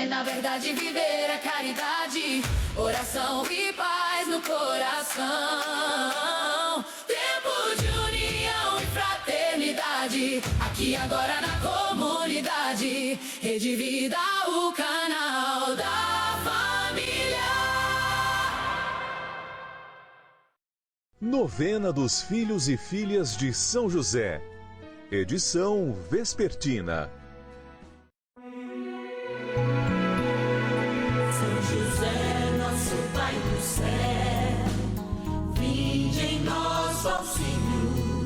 É na verdade viver a caridade, oração e paz no coração. Tempo de união e fraternidade, aqui agora na comunidade. Rede Vida, o canal da família. Novena dos Filhos e Filhas de São José. Edição vespertina. São José, nosso Pai do céu, vinde em nosso auxílio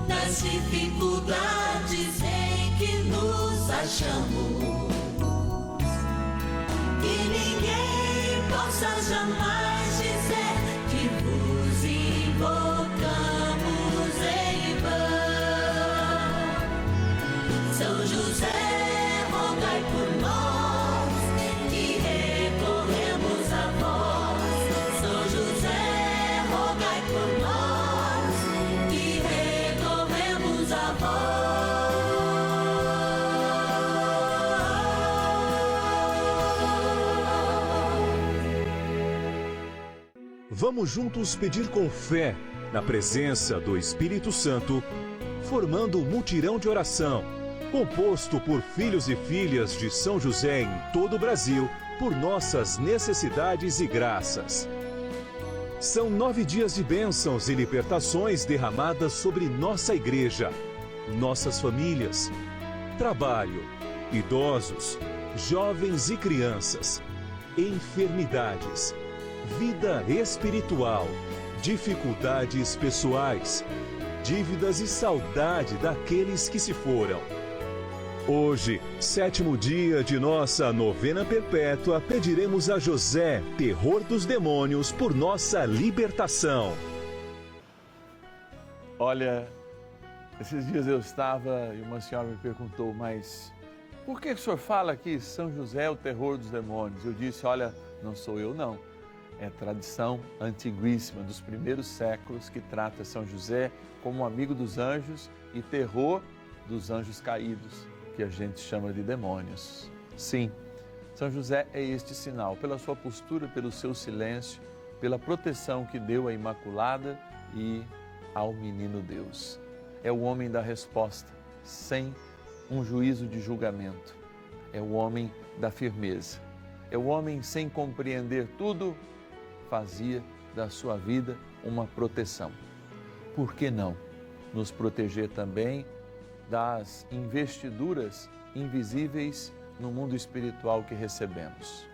nas dificuldades em que nos achamos. Que ninguém possa jamais dizer que vos invocamos em vão. São José, rogai por nós que recorremos a vós. São José, rogai por nós que recorremos a vós. Vamos juntos pedir com fé, na presença do Espírito Santo, formando um mutirão de oração, composto por filhos e filhas de São José em todo o Brasil, por nossas necessidades e graças. São 9 dias de bênçãos e libertações derramadas sobre nossa igreja, nossas famílias, trabalho, idosos, jovens e crianças, enfermidades, vida espiritual, dificuldades pessoais, dívidas e saudade daqueles que se foram. Hoje, 7º dia de nossa novena perpétua, pediremos a José, terror dos demônios, por nossa libertação. Olha, esses dias eu estava e uma senhora me perguntou, mas por que o senhor fala que São José é o terror dos demônios? Eu disse, olha, não sou eu não. É tradição antiguíssima dos primeiros séculos que trata São José como amigo dos anjos e terror dos anjos caídos, que a gente chama de demônios. Sim, São José é este sinal, pela sua postura, pelo seu silêncio, pela proteção que deu à Imaculada e ao Menino Deus. É o homem da resposta, sem um juízo de julgamento. É o homem da firmeza. É o homem sem compreender tudo, fazia da sua vida uma proteção. Por que não nos proteger também das investiduras invisíveis no mundo espiritual que recebemos?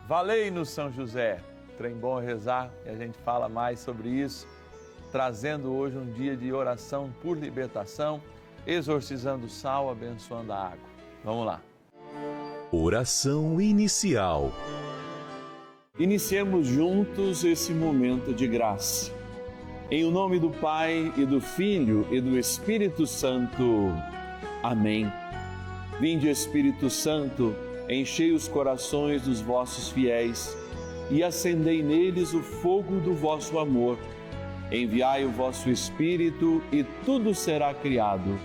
Valei-nos, São José! Trem bom rezar e a gente fala mais sobre isso, trazendo hoje um dia de oração por libertação, exorcizando o sal, abençoando a água. Vamos lá! Oração inicial. Iniciemos juntos esse momento de graça. Em o nome do Pai, e do Filho, e do Espírito Santo. Amém. Vinde, Espírito Santo, enchei os corações dos vossos fiéis e acendei neles o fogo do vosso amor. Enviai o vosso Espírito e tudo será criado,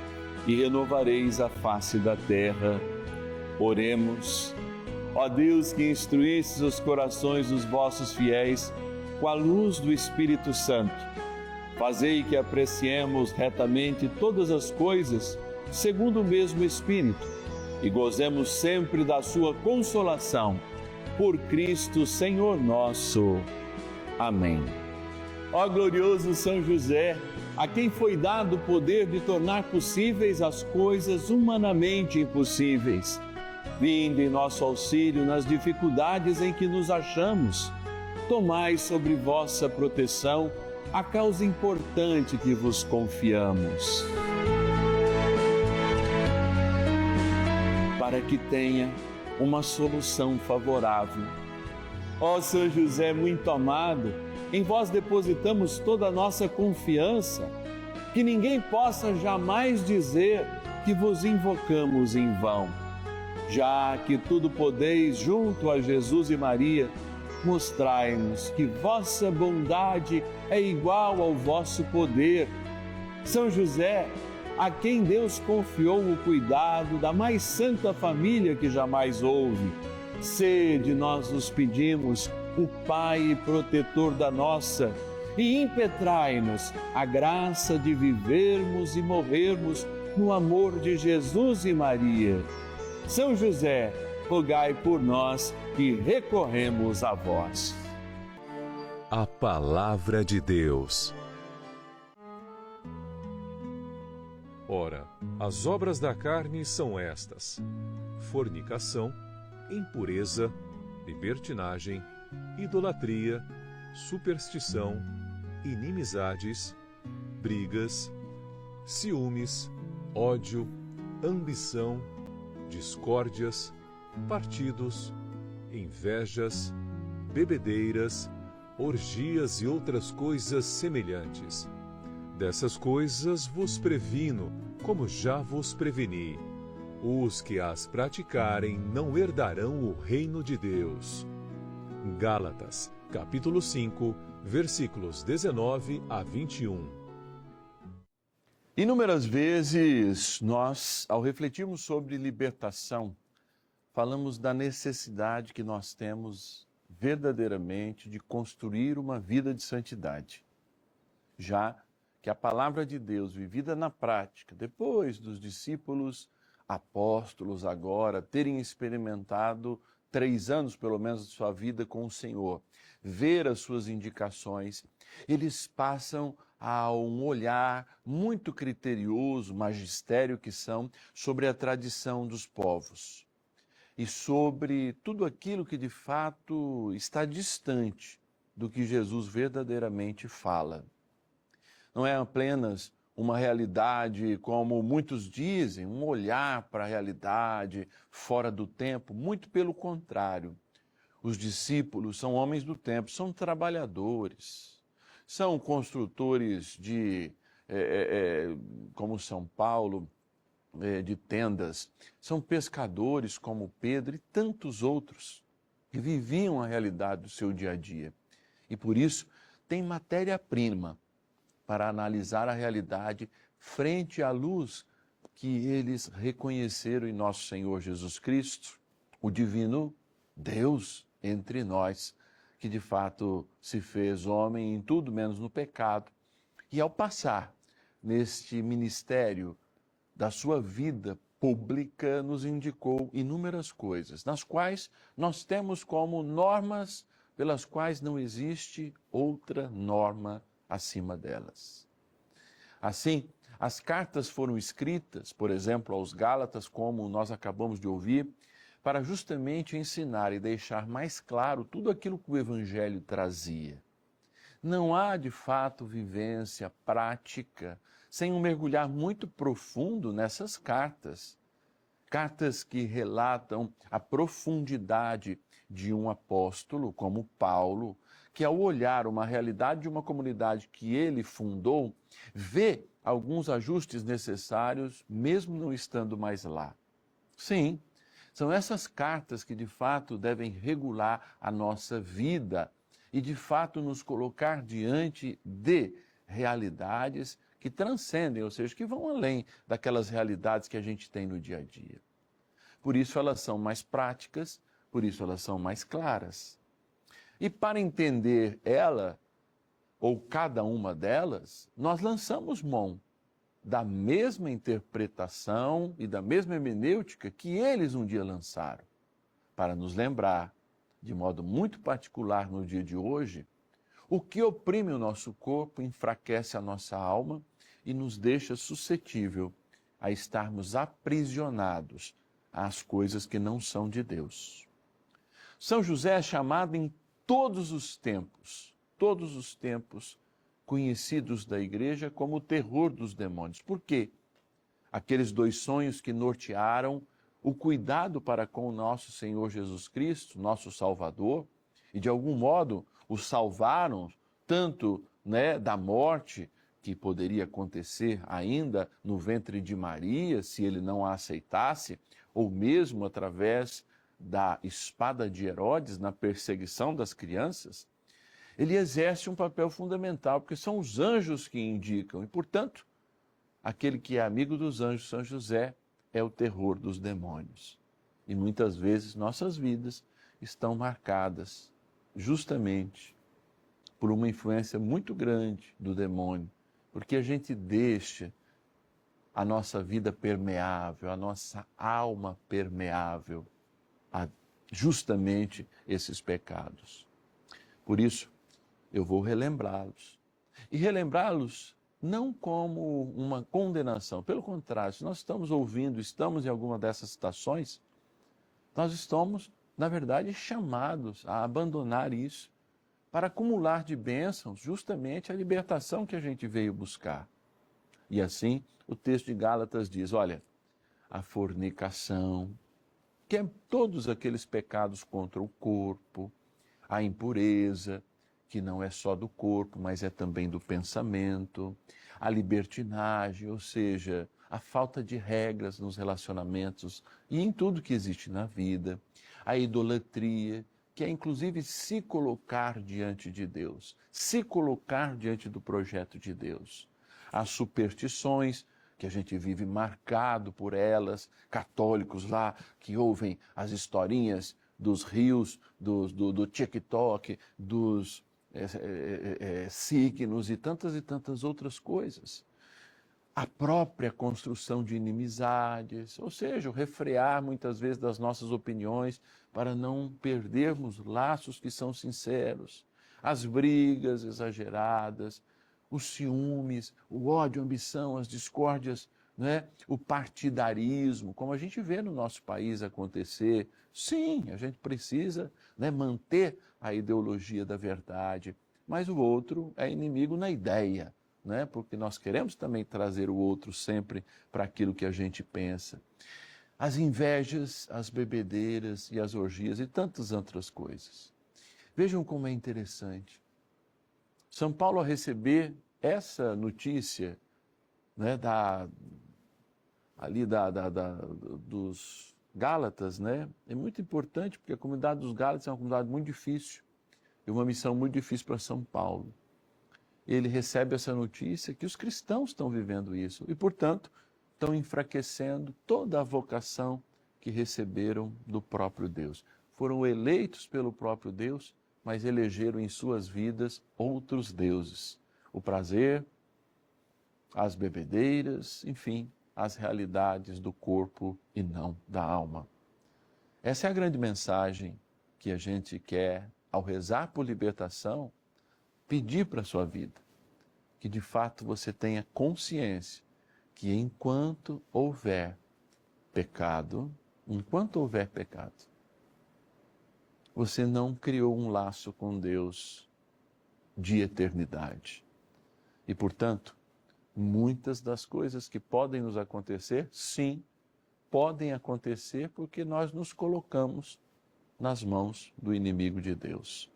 e renovareis a face da terra. Oremos. Ó Deus, que instruístes os corações dos vossos fiéis com a luz do Espírito Santo, fazei que apreciemos retamente todas as coisas segundo o mesmo Espírito e gozemos sempre da sua consolação. Por Cristo, Senhor nosso. Amém. Ó glorioso São José, a quem foi dado o poder de tornar possíveis as coisas humanamente impossíveis, vinde em nosso auxílio nas dificuldades em que nos achamos. Tomai sobre vossa proteção a causa importante que vos confiamos. Para que tenha uma solução favorável. Ó São José muito amado, em vós depositamos toda a nossa confiança, que ninguém possa jamais dizer que vos invocamos em vão. Já que tudo podeis junto a Jesus e Maria, mostrai-nos que vossa bondade é igual ao vosso poder. São José, a quem Deus confiou o cuidado da mais santa família que jamais houve. Sede, nós os pedimos, o Pai e protetor da nossa, e impetrai-nos a graça de vivermos e morrermos no amor de Jesus e Maria. São José, rogai por nós que recorremos a vós. A Palavra de Deus. Ora, as obras da carne são estas: fornicação, impureza, libertinagem, idolatria, superstição, inimizades, brigas, ciúmes, ódio, ambição, discórdias, partidos, invejas, bebedeiras, orgias e outras coisas semelhantes. Dessas coisas vos previno, como já vos preveni. Os que as praticarem não herdarão o reino de Deus. Gálatas, capítulo 5, versículos 19 a 21. Inúmeras vezes nós, ao refletirmos sobre libertação, falamos da necessidade que nós temos verdadeiramente de construir uma vida de santidade. Já que a palavra de Deus vivida na prática, depois dos discípulos apóstolos agora terem experimentado 3 anos pelo menos de sua vida com o Senhor, ver as suas indicações, eles passam a um olhar muito criterioso, magistério que são, sobre a tradição dos povos e sobre tudo aquilo que de fato está distante do que Jesus verdadeiramente fala. Não é apenas uma realidade, como muitos dizem, um olhar para a realidade fora do tempo, muito pelo contrário. Os discípulos são homens do tempo, são trabalhadores, são construtores como São Paulo, de tendas, são pescadores como Pedro e tantos outros que viviam a realidade do seu dia a dia. E por isso tem matéria-prima para analisar a realidade frente à luz que eles reconheceram em nosso Senhor Jesus Cristo, o divino Deus entre nós, que de fato se fez homem em tudo menos no pecado. E ao passar neste ministério da sua vida pública, nos indicou inúmeras coisas, nas quais nós temos como normas pelas quais não existe outra norma acima delas. Assim, as cartas foram escritas, por exemplo, aos Gálatas, como nós acabamos de ouvir, para justamente ensinar e deixar mais claro tudo aquilo que o Evangelho trazia. Não há, de fato, vivência prática sem um mergulhar muito profundo nessas cartas. Cartas que relatam a profundidade de um apóstolo como Paulo, que ao olhar uma realidade de uma comunidade que ele fundou, vê alguns ajustes necessários, mesmo não estando mais lá. Sim, são essas cartas que de fato devem regular a nossa vida e de fato nos colocar diante de realidades que transcendem, ou seja, que vão além daquelas realidades que a gente tem no dia a dia. Por isso elas são mais práticas, por isso elas são mais claras. E para entender ela, ou cada uma delas, nós lançamos mão da mesma interpretação e da mesma hermenêutica que eles um dia lançaram, para nos lembrar, de modo muito particular no dia de hoje, o que oprime o nosso corpo, enfraquece a nossa alma e nos deixa suscetível a estarmos aprisionados às coisas que não são de Deus. São José é chamado em todos os tempos conhecidos da igreja como o terror dos demônios. Por quê? Aqueles 2 sonhos que nortearam o cuidado para com o nosso Senhor Jesus Cristo, nosso Salvador, e de algum modo o salvaram tanto da morte que poderia acontecer ainda no ventre de Maria, se ele não a aceitasse, ou mesmo através da espada de Herodes na perseguição das crianças. Ele exerce um papel fundamental, porque são os anjos que indicam, e portanto, aquele que é amigo dos anjos, São José, é o terror dos demônios. E muitas vezes nossas vidas estão marcadas justamente por uma influência muito grande do demônio, porque a gente deixa a nossa vida permeável, a nossa alma permeável a justamente esses pecados. Por isso, eu vou relembrá-los. E relembrá-los não como uma condenação, pelo contrário, se nós estamos ouvindo, estamos em alguma dessas situações, nós estamos, na verdade, chamados a abandonar isso para acumular de bênçãos justamente a libertação que a gente veio buscar. E assim, o texto de Gálatas diz, olha, a fornicação, que é todos aqueles pecados contra o corpo, a impureza, que não é só do corpo, mas é também do pensamento, a libertinagem, ou seja, a falta de regras nos relacionamentos e em tudo que existe na vida, a idolatria, que é inclusive se colocar diante de Deus, se colocar diante do projeto de Deus. As superstições, que a gente vive marcado por elas, católicos lá que ouvem as historinhas dos rios, do TikTok, dos signos e tantas outras coisas. A própria construção de inimizades, ou seja, o refrear muitas vezes das nossas opiniões para não perdermos laços que são sinceros. As brigas exageradas, os ciúmes, o ódio, a ambição, as discórdias, né? O partidarismo, como a gente vê no nosso país acontecer. Sim, a gente precisa, né, manter a ideologia da verdade, mas o outro é inimigo na ideia, né? Porque nós queremos também trazer o outro sempre para aquilo que a gente pensa. As invejas, as bebedeiras e as orgias e tantas outras coisas. Vejam como é interessante. São Paulo, ao receber essa notícia, né, dos Gálatas, né, é muito importante, porque a comunidade dos Gálatas é uma comunidade muito difícil, e uma missão muito difícil para São Paulo. Ele recebe essa notícia que os cristãos estão vivendo isso, e, portanto, estão enfraquecendo toda a vocação que receberam do próprio Deus. Foram eleitos pelo próprio Deus, mas elegeram em suas vidas outros deuses. O prazer, as bebedeiras, enfim, as realidades do corpo e não da alma. Essa é a grande mensagem que a gente quer, ao rezar por libertação, pedir para a sua vida. Que de fato você tenha consciência que enquanto houver pecado, você não criou um laço com Deus de eternidade. E, portanto, muitas das coisas que podem nos acontecer, sim, podem acontecer porque nós nos colocamos nas mãos do inimigo de Deus.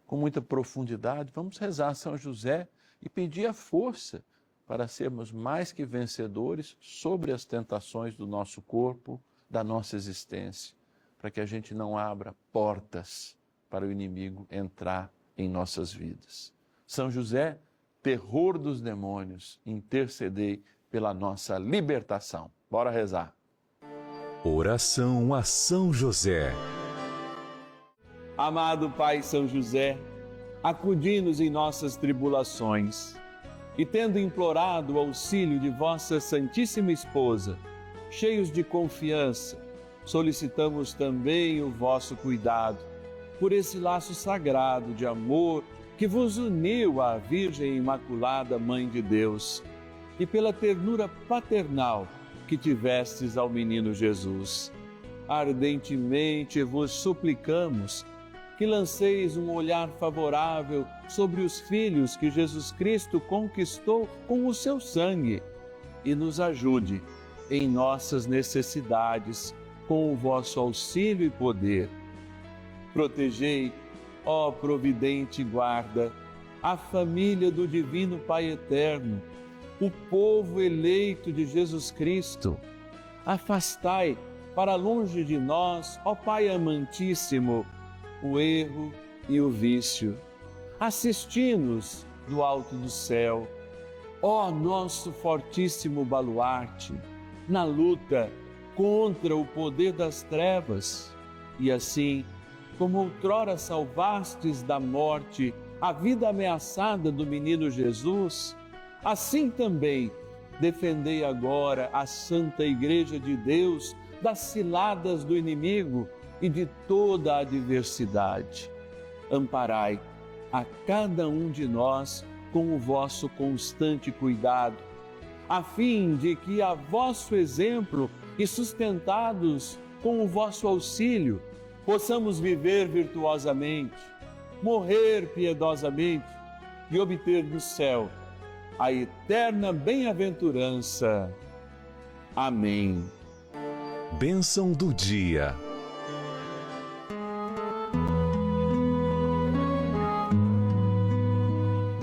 Com muita profundidade, vamos rezar a São José e pedir a força para sermos mais que vencedores sobre as tentações do nosso corpo, da nossa existência, para que a gente não abra portas para o inimigo entrar em nossas vidas. São José, terror dos demônios, intercedei pela nossa libertação. Bora rezar. Oração a São José. Amado Pai São José, acudi-nos em nossas tribulações e, tendo implorado o auxílio de vossa Santíssima Esposa, cheios de confiança, solicitamos também o vosso cuidado por esse laço sagrado de amor que vos uniu à Virgem Imaculada, Mãe de Deus, e pela ternura paternal que tivestes ao menino Jesus. Ardentemente vos suplicamos que lanceis um olhar favorável sobre os filhos que Jesus Cristo conquistou com o seu sangue e nos ajude em nossas necessidades com o vosso auxílio e poder. Protegei, ó providente guarda, a família do Divino Pai Eterno, o povo eleito de Jesus Cristo. Afastai para longe de nós, ó Pai amantíssimo, o erro e o vício. Assisti-nos do alto do céu, ó nosso fortíssimo baluarte, na luta contra o poder das trevas. E assim, como outrora salvastes da morte a vida ameaçada do menino Jesus, assim também defendei agora a Santa Igreja de Deus das ciladas do inimigo e de toda a adversidade. Amparai a cada um de nós com o vosso constante cuidado, a fim de que, a vosso exemplo e sustentados com o vosso auxílio, possamos viver virtuosamente, morrer piedosamente e obter no céu a eterna bem-aventurança. Amém. Bênção do dia.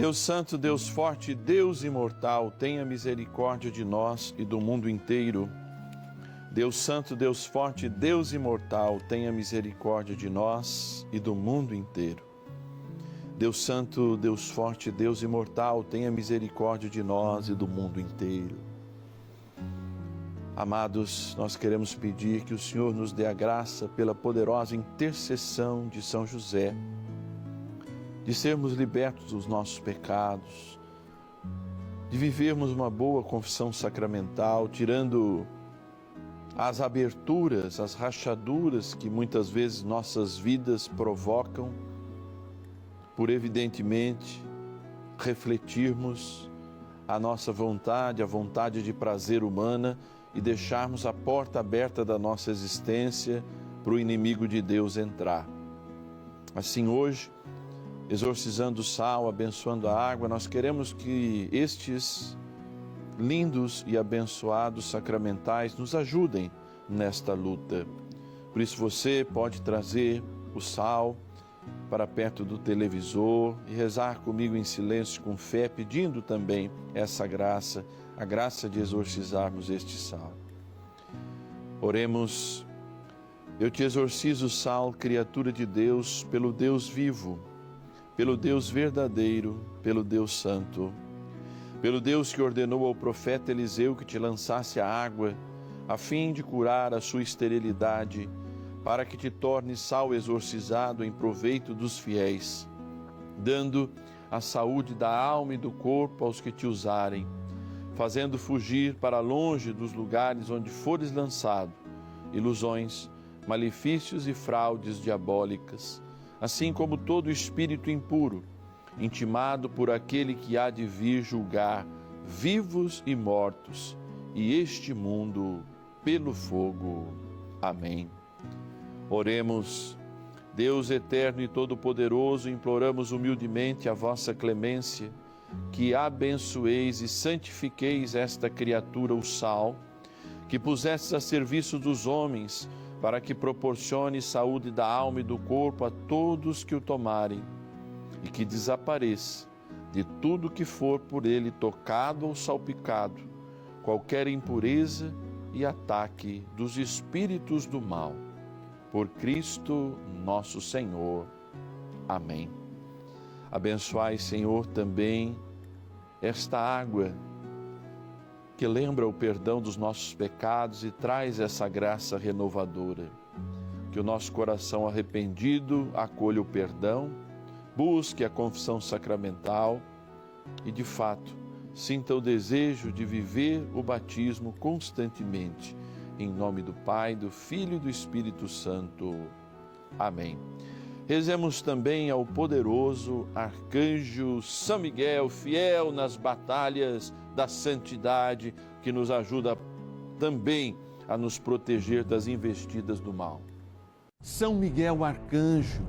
Deus Santo, Deus Forte, Deus Imortal, tenha misericórdia de nós e do mundo inteiro. Deus Santo, Deus Forte, Deus Imortal, tenha misericórdia de nós e do mundo inteiro. Deus Santo, Deus Forte, Deus Imortal, tenha misericórdia de nós e do mundo inteiro. Amados, nós queremos pedir que o Senhor nos dê a graça, pela poderosa intercessão de São José, de sermos libertos dos nossos pecados, de vivermos uma boa confissão sacramental, tirando as aberturas, as rachaduras que muitas vezes nossas vidas provocam, por evidentemente refletirmos a nossa vontade, a vontade de prazer humana e deixarmos a porta aberta da nossa existência para o inimigo de Deus entrar. Assim hoje, exorcizando o sal, abençoando a água, nós queremos que estes lindos e abençoados sacramentais nos ajudem nesta luta. Por isso você pode trazer o sal para perto do televisor e rezar comigo em silêncio, com fé, pedindo também essa graça, a graça de exorcizarmos este sal. Oremos. Eu te exorcizo, sal, criatura de Deus, pelo Deus vivo, pelo Deus verdadeiro, pelo Deus santo, pelo Deus que ordenou ao profeta Eliseu que te lançasse a água, a fim de curar a sua esterilidade, para que te torne sal exorcizado em proveito dos fiéis, dando a saúde da alma e do corpo aos que te usarem, fazendo fugir para longe dos lugares onde fores lançado ilusões, malefícios e fraudes diabólicas, assim como todo espírito impuro, intimado por aquele que há de vir julgar vivos e mortos, e este mundo pelo fogo. Amém. Oremos. Deus eterno e todo-poderoso, imploramos humildemente a vossa clemência, que abençoeis e santifiqueis esta criatura, o sal, que pusestes a serviço dos homens, para que proporcione saúde da alma e do corpo a todos que o tomarem, e que desapareça de tudo que for por ele tocado ou salpicado, qualquer impureza e ataque dos espíritos do mal. Por Cristo nosso Senhor. Amém. Abençoai, Senhor, também esta água que lembra o perdão dos nossos pecados e traz essa graça renovadora. Que o nosso coração arrependido acolha o perdão, busque a confissão sacramental e, de fato, sinta o desejo de viver o batismo constantemente. Em nome do Pai, do Filho e do Espírito Santo. Amém. Rezemos também ao poderoso arcanjo São Miguel, fiel nas batalhas da santidade, que nos ajuda também a nos proteger das investidas do mal. São Miguel Arcanjo,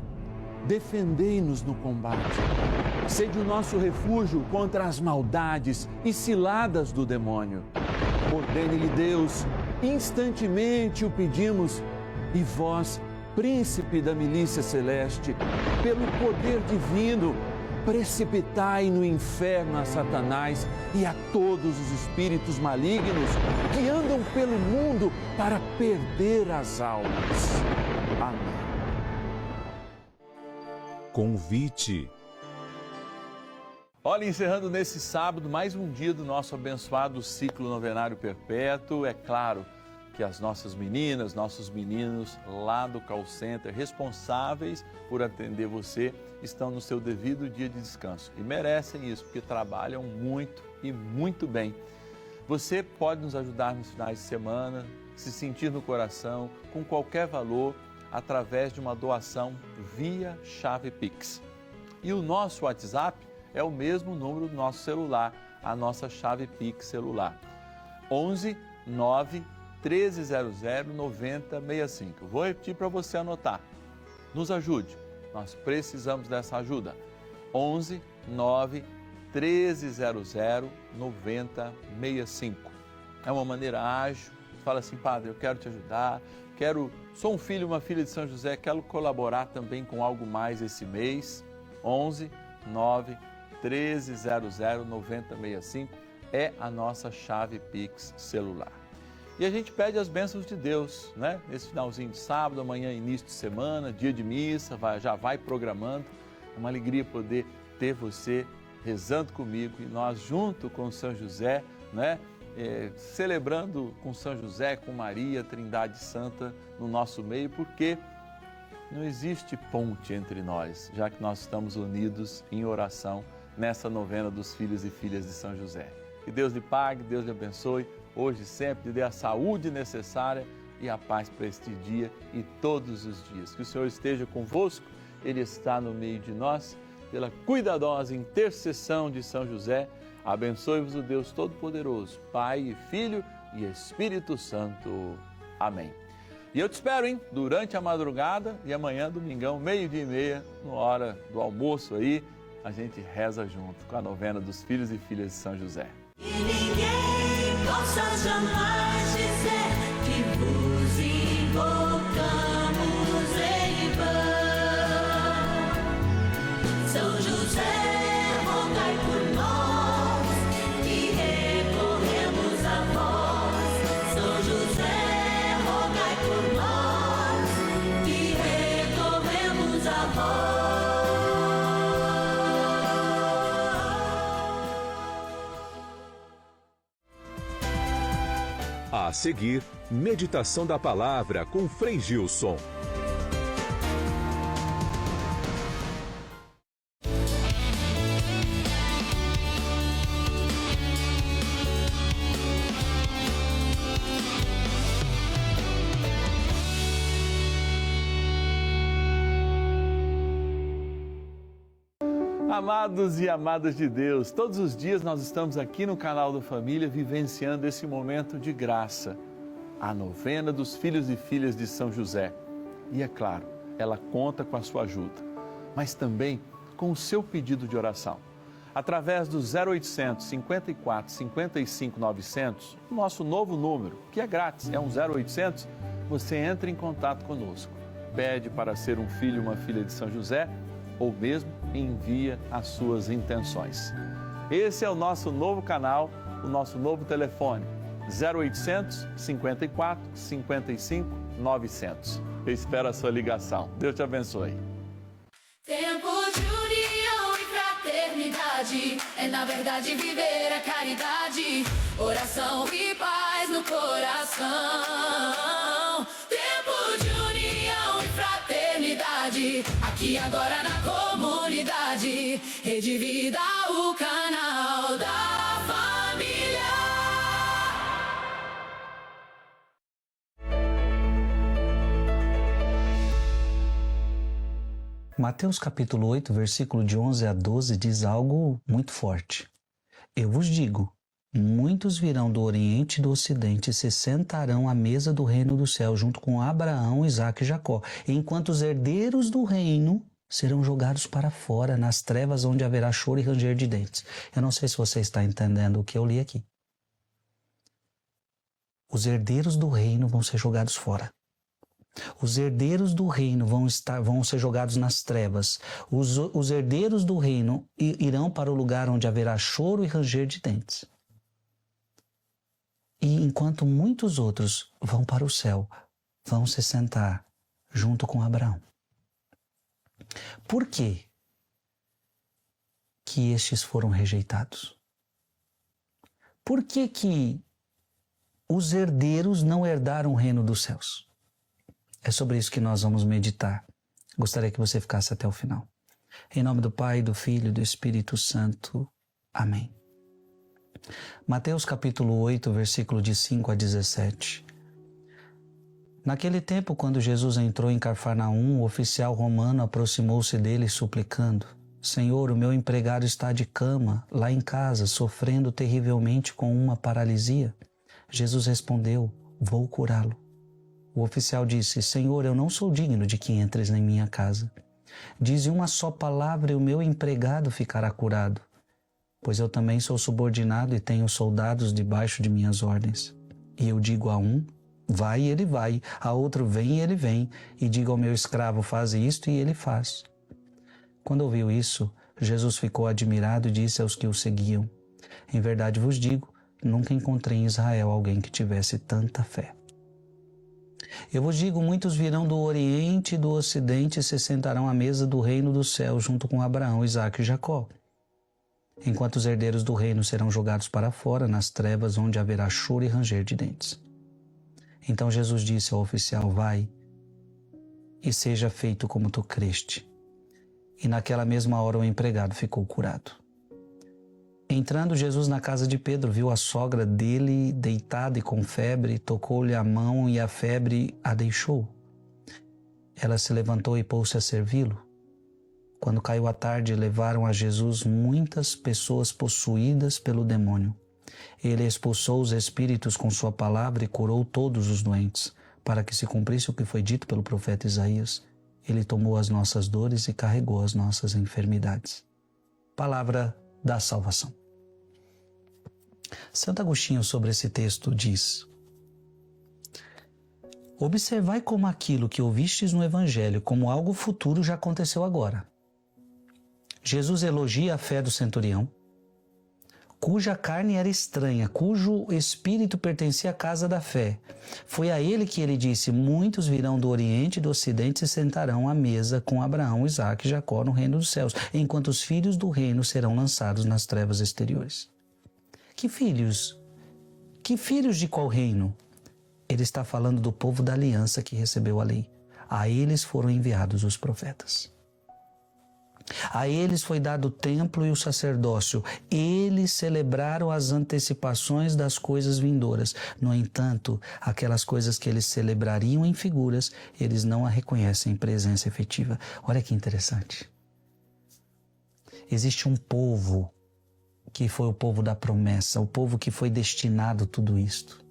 defendei-nos no combate. Sede o nosso refúgio contra as maldades e ciladas do demônio. Ordene-lhe Deus, instantemente o pedimos, e vós, príncipe da milícia celeste, pelo poder divino, precipitai no inferno a Satanás e a todos os espíritos malignos que andam pelo mundo para perder as almas. Amém. Convite. Olha, encerrando nesse sábado mais um dia do nosso abençoado ciclo novenário perpétuo. É claro que as nossas meninas, nossos meninos lá do call center, responsáveis por atender você, estão no seu devido dia de descanso. E merecem isso, porque trabalham muito e muito bem. Você pode nos ajudar nos finais de semana, se sentir no coração, com qualquer valor, através de uma doação via chave Pix. E o nosso WhatsApp é o mesmo número do nosso celular, a nossa chave Pix celular. 11 9 1300 9065. Vou repetir para você anotar. Nos ajude, nós precisamos dessa ajuda. 11 9 1300 9065. É uma maneira ágil. Você fala assim, padre, eu quero te ajudar, sou um filho, uma filha de São José, quero colaborar também com algo mais esse mês. 11 9 1300 9065 é a nossa chave Pix celular. E a gente pede as bênçãos de Deus, né? Nesse finalzinho de sábado, amanhã início de semana, dia de missa, já vai programando. É uma alegria poder ter você rezando comigo e nós junto com São José, né? Celebrando com São José, com Maria, Trindade Santa no nosso meio, porque não existe ponte entre nós, já que nós estamos unidos em oração nessa novena dos filhos e filhas de São José. Que Deus lhe pague, Deus lhe abençoe, hoje e sempre, lhe dê a saúde necessária e a paz para este dia e todos os dias. Que o Senhor esteja convosco, Ele está no meio de nós, pela cuidadosa intercessão de São José, abençoe-vos o Deus Todo-Poderoso, Pai e Filho e Espírito Santo. Amém. E eu te espero, hein? Durante a madrugada e amanhã, domingão, 12:30, na hora do almoço aí, a gente reza junto com a novena dos filhos e filhas de São José. E ninguém possa jamais dizer que vos invocamos em vão. São José, rogai por nós, que recorremos a vós. São José, rogai por nós, que recorremos a vós. A seguir, meditação da palavra com Frei Gilson. Amados e amadas de Deus, todos os dias nós estamos aqui no canal do Família vivenciando esse momento de graça, a novena dos filhos e filhas de São José. E é claro, ela conta com a sua ajuda, mas também com o seu pedido de oração. Através do 0800 54 55 900, o nosso novo número, que é grátis, é um 0800, você entra em contato conosco. Pede para ser um filho ou uma filha de São José, ou mesmo envia as suas intenções. Esse é o nosso novo canal, o nosso novo telefone, 0800 54 55 900. Eu espero a sua ligação. Deus te abençoe. Tempo de união e fraternidade, é na verdade viver a caridade, oração e paz no coração. Tempo de união e fraternidade, aqui agora na comunidade, Rede Vida, o canal da família. Mateus capítulo 8, versículo de 11 a 12 diz algo muito forte. Eu vos digo, muitos virão do Oriente e do Ocidente e se sentarão à mesa do reino do céu junto com Abraão, Isaque e Jacó, enquanto os herdeiros do reino serão jogados para fora, nas trevas onde haverá choro e ranger de dentes. Eu não sei se você está entendendo o que eu li aqui. Os herdeiros do reino vão ser jogados fora. Os herdeiros do reino vão ser jogados nas trevas. Os herdeiros do reino irão para o lugar onde haverá choro e ranger de dentes. E enquanto muitos outros vão para o céu, vão se sentar junto com Abraão. Por quê que estes foram rejeitados? Por que os herdeiros não herdaram o reino dos céus? É sobre isso que nós vamos meditar. Gostaria que você ficasse até o final. Em nome do Pai, do Filho e do Espírito Santo. Amém. Mateus capítulo 8, versículo de 5 a 17. Naquele tempo, quando Jesus entrou em Cafarnaum, o oficial romano aproximou-se dele suplicando: Senhor, o meu empregado está de cama, lá em casa, sofrendo terrivelmente com uma paralisia. Jesus respondeu: Vou curá-lo. O oficial disse: Senhor, eu não sou digno de que entres em minha casa. Dize uma só palavra e o meu empregado ficará curado, pois eu também sou subordinado e tenho soldados debaixo de minhas ordens. E eu digo a um: vai, e ele vai, a outro: vem, e ele vem, e digo ao meu escravo: faz isto, e ele faz. Quando ouviu isso, Jesus ficou admirado e disse aos que o seguiam: em verdade vos digo, nunca encontrei em Israel alguém que tivesse tanta fé. Eu vos digo, muitos virão do Oriente e do Ocidente e se sentarão à mesa do reino dos céus junto com Abraão, Isaque e Jacó, enquanto os herdeiros do reino serão jogados para fora, nas trevas, onde haverá choro e ranger de dentes. Então Jesus disse ao oficial: vai e seja feito como tu creste. E naquela mesma hora o empregado ficou curado. Entrando Jesus na casa de Pedro, viu a sogra dele deitada e com febre, tocou-lhe a mão e a febre a deixou. Ela se levantou e pôs-se a servi-lo. Quando caiu a tarde, levaram a Jesus muitas pessoas possuídas pelo demônio. Ele expulsou os espíritos com sua palavra e curou todos os doentes, para que se cumprisse o que foi dito pelo profeta Isaías: Ele tomou as nossas dores e carregou as nossas enfermidades. Palavra da salvação. Santo Agostinho, sobre esse texto, diz: observai como aquilo que ouvistes no Evangelho como algo futuro já aconteceu agora. Jesus elogia a fé do centurião, cuja carne era estranha, cujo espírito pertencia à casa da fé. Foi a ele que ele disse: muitos virão do Oriente e do Ocidente e se sentarão à mesa com Abraão, Isaque e Jacó no reino dos céus, enquanto os filhos do reino serão lançados nas trevas exteriores. Que filhos? Que filhos de qual reino? Ele está falando do povo da aliança que recebeu a lei. A eles foram enviados os profetas. A eles foi dado o templo e o sacerdócio. Eles celebraram as antecipações das coisas vindouras. No entanto, aquelas coisas que eles celebrariam em figuras, eles não a reconhecem em presença efetiva. Olha que interessante. Existe um povo que foi o povo da promessa, o povo que foi destinado a tudo isto,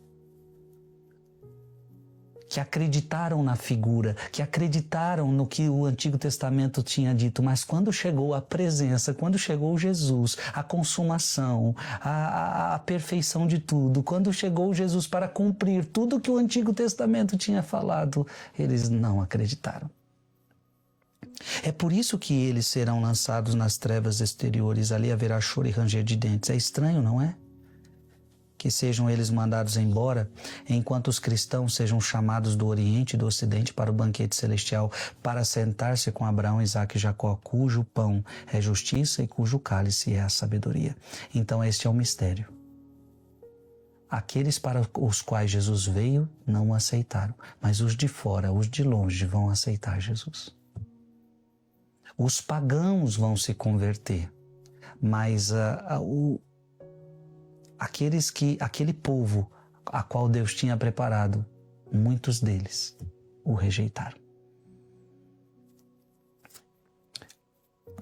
que acreditaram na figura, que acreditaram no que o Antigo Testamento tinha dito, mas quando chegou a presença, quando chegou Jesus, a consumação, a perfeição de tudo, quando chegou Jesus para cumprir tudo que o Antigo Testamento tinha falado, eles não acreditaram. É por isso que eles serão lançados nas trevas exteriores, ali haverá choro e ranger de dentes. É estranho, não é? Que sejam eles mandados embora, enquanto os cristãos sejam chamados do Oriente e do Ocidente para o banquete celestial, para sentar-se com Abraão, Isaque e Jacó, cujo pão é justiça e cujo cálice é a sabedoria. Então este é o mistério. Aqueles para os quais Jesus veio não o aceitaram, mas os de fora, os de longe, vão aceitar Jesus. Os pagãos vão se converter, mas aquele povo a qual Deus tinha preparado, muitos deles o rejeitaram.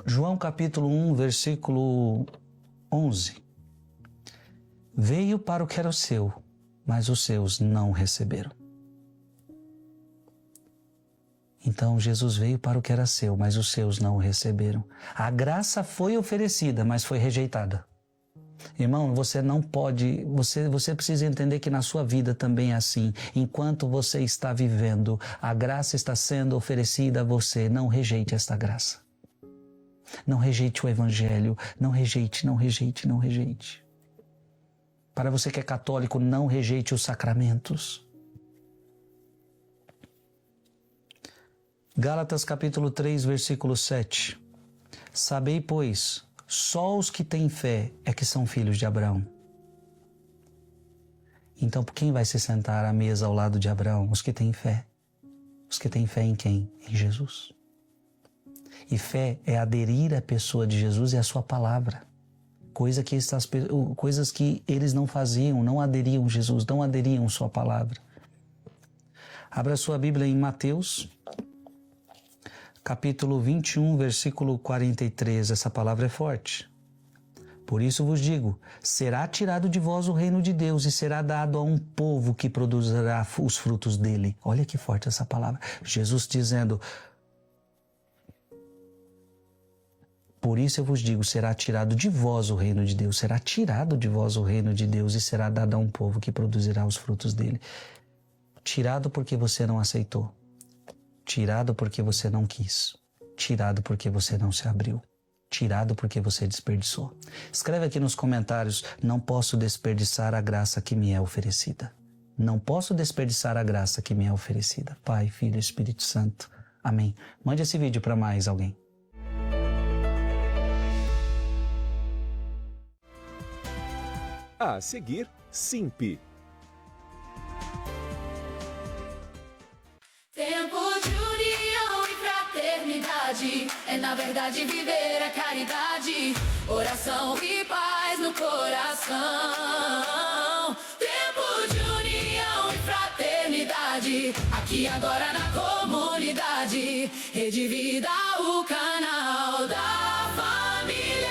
João capítulo 1, versículo 11. Veio para o que era o seu, mas os seus não o receberam. Então Jesus veio para o que era seu, mas os seus não o receberam. A graça foi oferecida, mas foi rejeitada. Irmão, você não pode, você precisa entender que na sua vida também é assim. Enquanto você está vivendo, a graça está sendo oferecida a você. Não rejeite esta graça. Não rejeite o Evangelho. Não rejeite, não rejeite, não rejeite. Para você que é católico, não rejeite os sacramentos. Gálatas capítulo 3, versículo 7. Sabei, pois, Só os que têm fé é que são filhos de Abraão. Então, quem vai se sentar à mesa ao lado de Abraão? Os que têm fé. Os que têm fé em quem? Em Jesus. E fé é aderir à pessoa de Jesus e à sua palavra. Coisas que eles não faziam, não aderiam a Jesus, não aderiam à sua palavra. Abra sua Bíblia em Mateus, capítulo 21, versículo 43. Essa palavra é forte. Por isso vos digo, será tirado de vós o reino de Deus e será dado a um povo que produzirá os frutos dele. Olha que forte essa palavra. Jesus dizendo, por isso eu vos digo, será tirado de vós o reino de Deus, será tirado de vós o reino de Deus e será dado a um povo que produzirá os frutos dele. Tirado porque você não aceitou. Tirado porque você não quis. Tirado porque você não se abriu. Tirado porque você desperdiçou. Escreve aqui nos comentários, não posso desperdiçar a graça que me é oferecida. Não posso desperdiçar a graça que me é oferecida. Pai, Filho e Espírito Santo. Amém. Mande esse vídeo para mais alguém. A seguir, Simpe. Tempo de união e fraternidade é na verdade viver a caridade, oração e paz no coração. Tempo de união e fraternidade, aqui agora na comunidade, Rede Vida, o canal da família.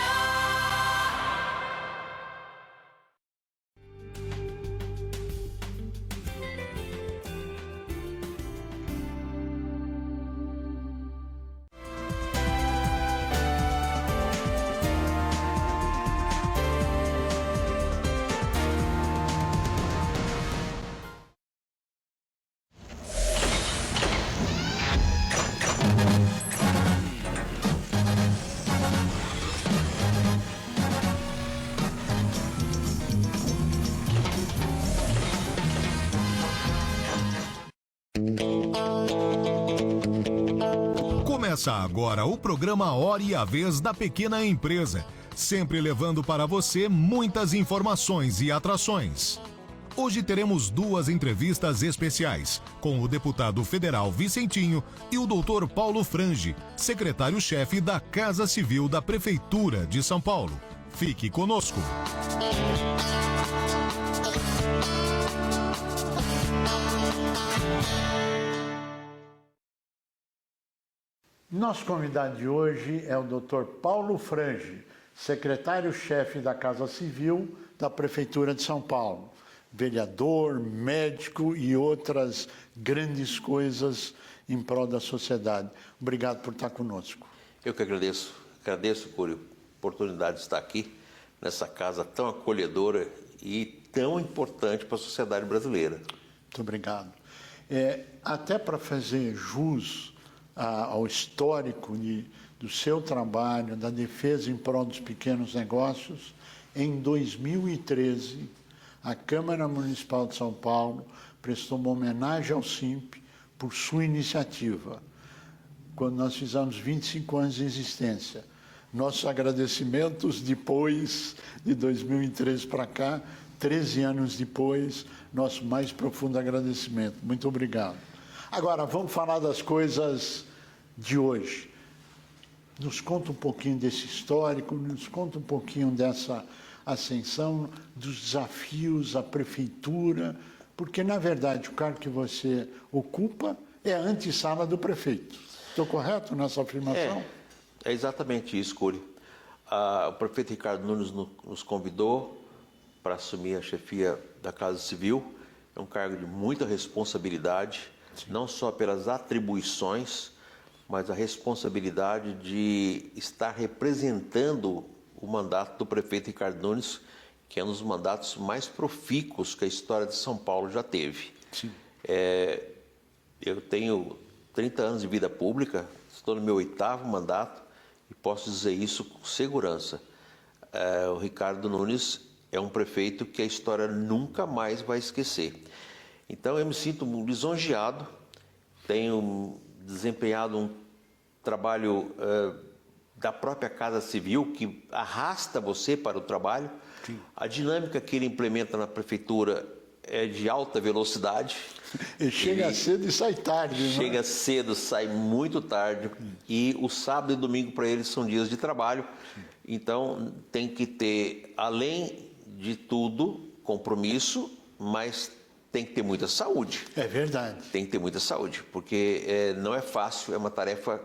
Começa agora o programa Hora e a Vez da Pequena Empresa, sempre levando para você muitas informações e atrações. Hoje teremos 2 entrevistas especiais, com o deputado federal Vicentinho e o doutor Paulo Frange, secretário-chefe da Casa Civil da Prefeitura de São Paulo. Fique conosco. Nosso convidado de hoje é o Dr. Paulo Frange, secretário-chefe da Casa Civil da Prefeitura de São Paulo, vereador, médico e outras grandes coisas em prol da sociedade. Obrigado por estar conosco. Eu que agradeço por a oportunidade de estar aqui, nessa casa tão acolhedora e tão importante para a sociedade brasileira. Muito obrigado. Até para fazer jus ao histórico do seu trabalho, da defesa em prol dos pequenos negócios, em 2013, a Câmara Municipal de São Paulo prestou uma homenagem ao Simpe por sua iniciativa, quando nós fizemos 25 anos de existência. Nossos agradecimentos depois de 2013 para cá, 13 anos depois, nosso mais profundo agradecimento. Muito obrigado. Agora, vamos falar das coisas de hoje. Nos conta um pouquinho desse histórico, nos conta um pouquinho dessa ascensão, dos desafios à prefeitura, porque, na verdade, o cargo que você ocupa é a antessala do prefeito. Estou correto nessa afirmação? É exatamente isso, Cury. O prefeito Ricardo Nunes nos convidou para assumir a chefia da Casa Civil. É um cargo de muita responsabilidade, não só pelas atribuições, mas a responsabilidade de estar representando o mandato do prefeito Ricardo Nunes, que é um dos mandatos mais profícuos que a história de São Paulo já teve. Sim. Eu tenho 30 anos de vida pública, estou no meu 8º mandato e posso dizer isso com segurança. O Ricardo Nunes é um prefeito que a história nunca mais vai esquecer. Então eu me sinto lisonjeado, tenho desempenhado um trabalho da própria Casa Civil, que arrasta você para o trabalho. Sim. A dinâmica que ele implementa na prefeitura é de alta velocidade. Ele chega cedo e sai tarde. Né? Chega cedo, sai muito tarde. E o sábado e domingo para ele são dias de trabalho. Então tem que ter, além de tudo, compromisso, mas tem que ter muita saúde. É verdade. Tem que ter muita saúde, porque não é fácil, é uma tarefa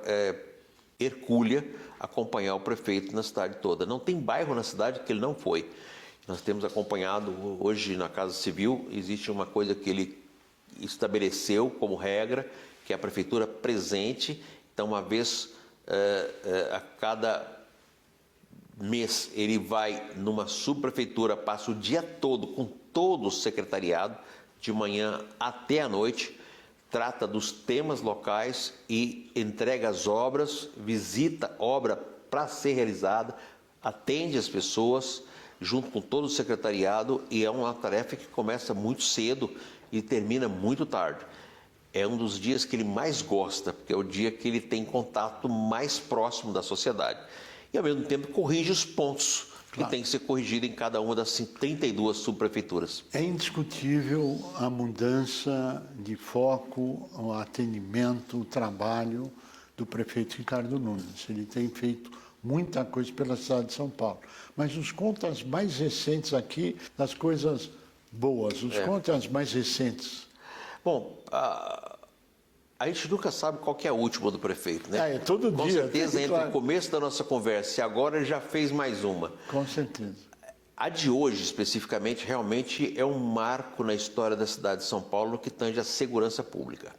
hercúlea acompanhar o prefeito na cidade toda. Não tem bairro na cidade que ele não foi. Nós temos acompanhado hoje na Casa Civil, existe uma coisa que ele estabeleceu como regra, que é a prefeitura presente. Então, uma vez a cada mês, ele vai numa subprefeitura, passa o dia todo com todo o secretariado, de manhã até a noite, trata dos temas locais e entrega as obras, visita obra para ser realizada, atende as pessoas, junto com todo o secretariado, e é uma tarefa que começa muito cedo e termina muito tarde. É um dos dias que ele mais gosta, porque é o dia que ele tem contato mais próximo da sociedade. E, ao mesmo tempo, corrige os pontos que tem que ser corrigido em cada uma das 32 subprefeituras. É indiscutível a mudança de foco, o atendimento, o trabalho do prefeito Ricardo Nunes. Ele tem feito muita coisa pela cidade de São Paulo. Mas nos contas mais recentes aqui, das coisas boas, os contas mais recentes. Bom, a gente nunca sabe qual que é a última do prefeito, né? É todo Com dia. certeza, entre o começo da nossa conversa e agora, ele já fez mais uma. Com certeza. A de hoje, especificamente, realmente é um marco na história da cidade de São Paulo no que tange à segurança pública.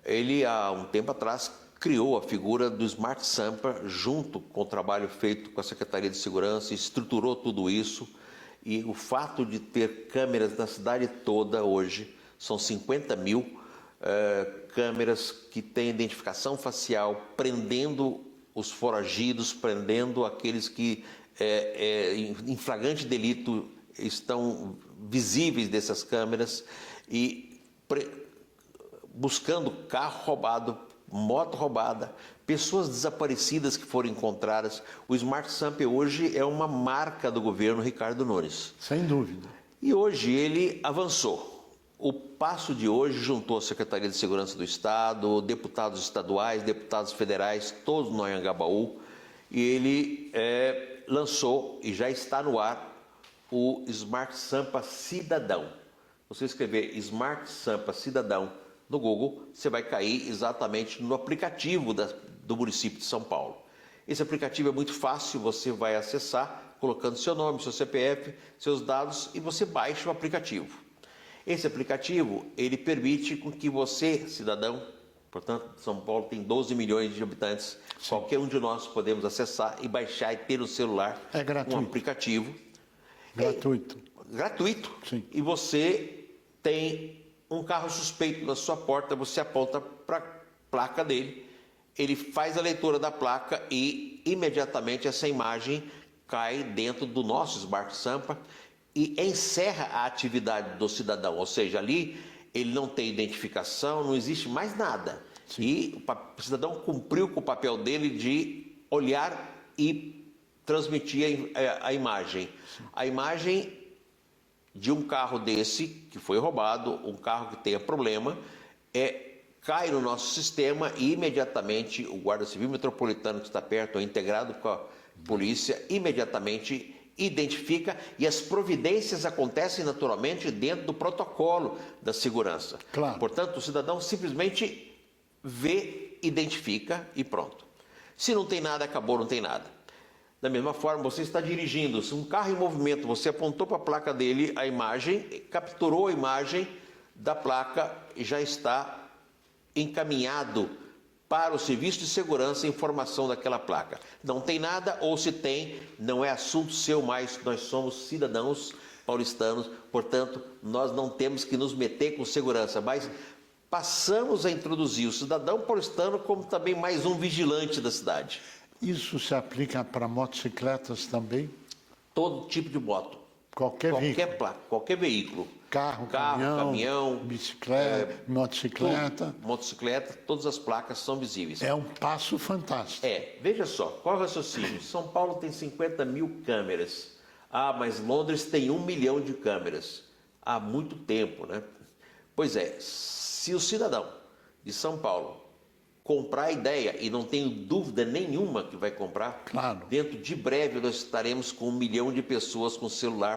Ele, há um tempo atrás, criou a figura do Smart Sampa, junto com o trabalho feito com a Secretaria de Segurança, estruturou tudo isso. E o fato de ter câmeras na cidade toda hoje, são 50 mil câmeras que têm identificação facial, prendendo os foragidos, prendendo aqueles que em flagrante delito estão visíveis dessas câmeras e buscando carro roubado, moto roubada, pessoas desaparecidas que foram encontradas. O Smart Sampa hoje é uma marca do governo Ricardo Nunes. Sem dúvida. E hoje ele avançou. O passo de hoje juntou a Secretaria de Segurança do Estado, deputados estaduais, deputados federais, todos no Anhangabaú, e ele lançou, e já está no ar, o Smart Sampa Cidadão. Você escrever Smart Sampa Cidadão no Google, você vai cair exatamente no aplicativo do município de São Paulo. Esse aplicativo é muito fácil, você vai acessar colocando seu nome, seu CPF, seus dados, e você baixa o aplicativo. Esse aplicativo, ele permite com que você, cidadão, portanto, São Paulo tem 12 milhões de habitantes, sim, qualquer um de nós podemos acessar e baixar e ter no celular um aplicativo. Gratuito. Gratuito. Sim. E você tem um carro suspeito na sua porta, você aponta para a placa dele, ele faz a leitura da placa e imediatamente essa imagem cai dentro do nosso Smart Sampa e encerra a atividade do cidadão, ou seja, ali ele não tem identificação, não existe mais nada. Sim. E o cidadão cumpriu com o papel dele de olhar e transmitir a imagem. Sim. A imagem de um carro desse, que foi roubado, um carro que tenha problema, cai no nosso sistema e imediatamente o Guarda Civil Metropolitano, que está perto, é integrado com a polícia, imediatamente identifica e as providências acontecem naturalmente dentro do protocolo da segurança. Claro. Portanto, o cidadão simplesmente vê, identifica e pronto. Se não tem nada, acabou, não tem nada. Da mesma forma, você está dirigindo, se um carro em movimento, você apontou para a placa dele a imagem, capturou a imagem da placa e já está encaminhado para o serviço de segurança a informação daquela placa. Não tem nada, ou se tem, não é assunto seu mais, nós somos cidadãos paulistanos, portanto, nós não temos que nos meter com segurança, mas passamos a introduzir o cidadão paulistano como também mais um vigilante da cidade. Isso se aplica para motocicletas também? Todo tipo de moto. Qualquer veículo. placa, qualquer veículo. Carro, caminhão, bicicleta, motocicleta. Motocicleta, todas as placas são visíveis. É um passo fantástico. Veja só, qual é o raciocínio? São Paulo tem 50 mil câmeras. Ah, mas Londres tem 1 milhão de câmeras. Há muito tempo, né? Pois é, se o cidadão de São Paulo comprar a ideia, e não tenho dúvida nenhuma que vai comprar, Claro. dentro de breve nós estaremos com 1 milhão de pessoas com celular